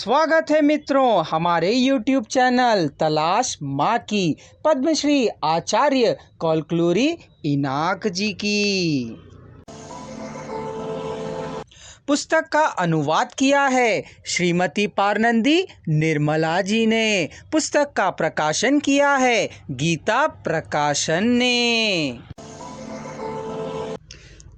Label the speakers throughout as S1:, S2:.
S1: स्वागत है मित्रों हमारे YouTube चैनल तलाश माँ की पद्मश्री आचार्य कौलक्लूरी इनाक जी की। पुस्तक का अनुवाद किया है श्रीमती पारनंदी निर्मला जी ने। पुस्तक का प्रकाशन किया है गीता प्रकाशन ने।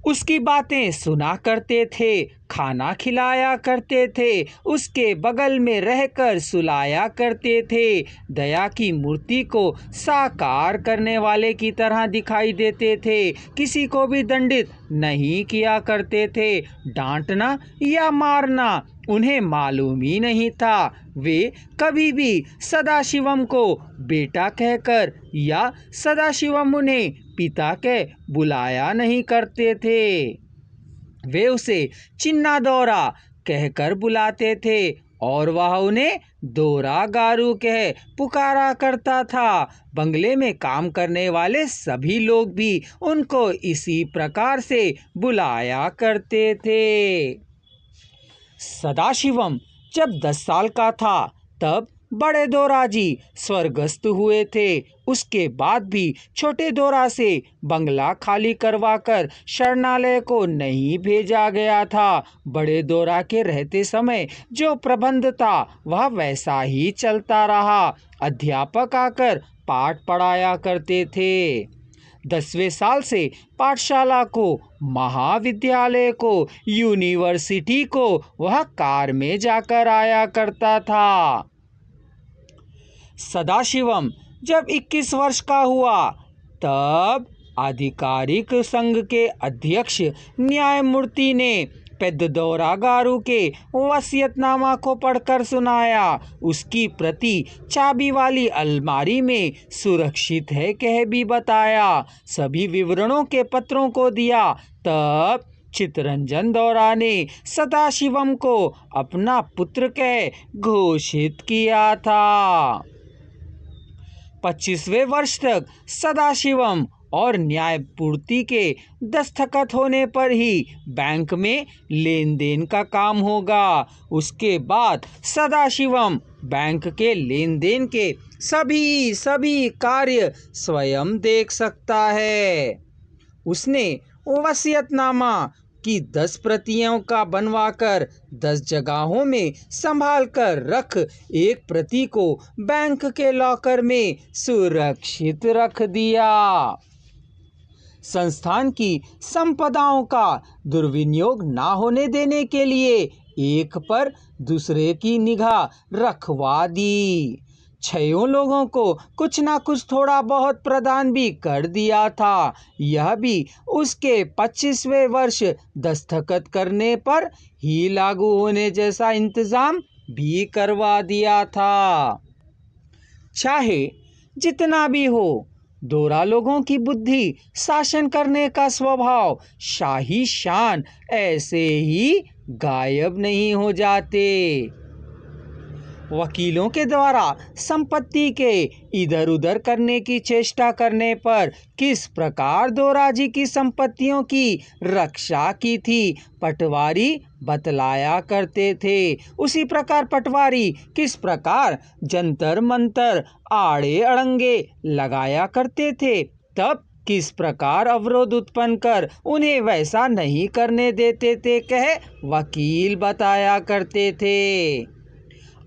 S1: उसकी बातें सुना करते थे, खाना खिलाया करते थे, उसके बगल में रहकर सुलाया करते थे। दया की मूर्ति को साकार करने वाले की तरह दिखाई देते थे। किसी को भी दंडित नहीं किया करते थे। डांटना या मारना उन्हें मालूम ही नहीं था। वे कभी भी सदाशिवम को बेटा कहकर या सदाशिवम उन्हें पिता कह बुलाया नहीं करते थे। वे उसे चिन्ना दौरा कहकर बुलाते थे और वह उन्हें दोरा गारू कह पुकारा करता था। बंगले में काम करने वाले सभी लोग भी उनको इसी प्रकार से बुलाया करते थे। सदाशिवम जब 10 साल का था तब बड़े दोरा जी स्वर्गस्थ हुए थे। उसके बाद भी छोटे दोरा से बंगला खाली करवाकर शरणालय को नहीं भेजा गया था। बड़े दोरा के रहते समय जो प्रबंध था वह वैसा ही चलता रहा। अध्यापक आकर पाठ पढ़ाया करते थे। 10वें साल से पाठशाला को, महाविद्यालय को, यूनिवर्सिटी को वह कार में जाकर आया करता था। सदाशिवम जब 21 वर्ष का हुआ तब आधिकारिक संघ के अध्यक्ष न्यायमूर्ति ने पेद्दोरा गारू के वसीयतनामा को पढ़कर सुनाया। उसकी प्रति चाबी वाली अलमारी में सुरक्षित है कह भी बताया। सभी विवरणों के पत्रों को दिया। तब चित्तरंजन दौरा ने सदाशिवम को अपना पुत्र कह घोषित किया था। 25वें वर्ष तक सदाशिवम और न्यायपूर्ति के दस्तखत होने पर ही बैंक में लेन देन का काम होगा। उसके बाद सदाशिवम बैंक के लेन देन के सभी कार्य स्वयं देख सकता है। उसने वसीयतनामा की 10 प्रतियों का बनवाकर 10 जगहों में संभाल कर रख, एक प्रति को बैंक के लॉकर में सुरक्षित रख दिया। संस्थान की संपदाओं का दुर्विनियोग ना होने देने के लिए एक पर दूसरे की निगाह रखवा दी। 6 लोगों को कुछ ना कुछ थोड़ा बहुत प्रदान भी कर दिया था। यह भी उसके 25वें वर्ष दस्तखत करने पर ही लागू होने जैसा इंतजाम भी करवा दिया था। चाहे जितना भी हो, दोरा लोगों की बुद्धि, शासन करने का स्वभाव, शाही शान ऐसे ही गायब नहीं हो जाते। वकीलों के द्वारा संपत्ति के इधर उधर करने की चेष्टा करने पर किस प्रकार दोरा जी की संपत्तियों की रक्षा की थी पटवारी बतलाया करते थे। उसी प्रकार पटवारी किस प्रकार जंतर मंतर आड़े अड़ंगे लगाया करते थे, तब किस प्रकार अवरोध उत्पन्न कर उन्हें वैसा नहीं करने देते थे कह वकील बताया करते थे।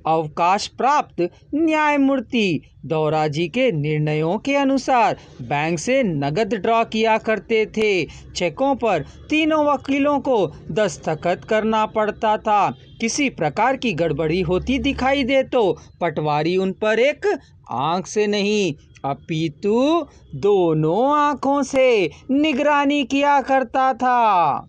S1: अवकाश प्राप्त न्यायमूर्ति दौरा जी के निर्णयों के अनुसार बैंक से नगद ड्रॉ किया करते थे। चेकों पर तीनों वकीलों को दस्तखत करना पड़ता था। किसी प्रकार की गड़बड़ी होती दिखाई दे तो पटवारी उन पर एक आंख से नहीं अपितु दोनों आंखों से निगरानी किया करता था।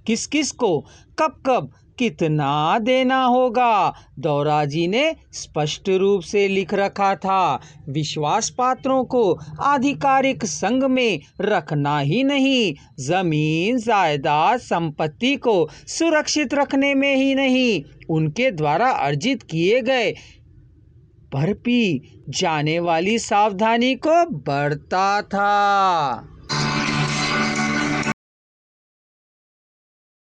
S1: किस किस को कब कब कितना देना होगा दौरा जी ने स्पष्ट रूप से लिख रखा था। विश्वास पात्रों को आधिकारिक संघ में रखना ही नहीं, जमीन जायदाद संपत्ति को सुरक्षित रखने में ही नहीं, उनके द्वारा अर्जित किए गए बरती जाने वाली सावधानी को बरता था।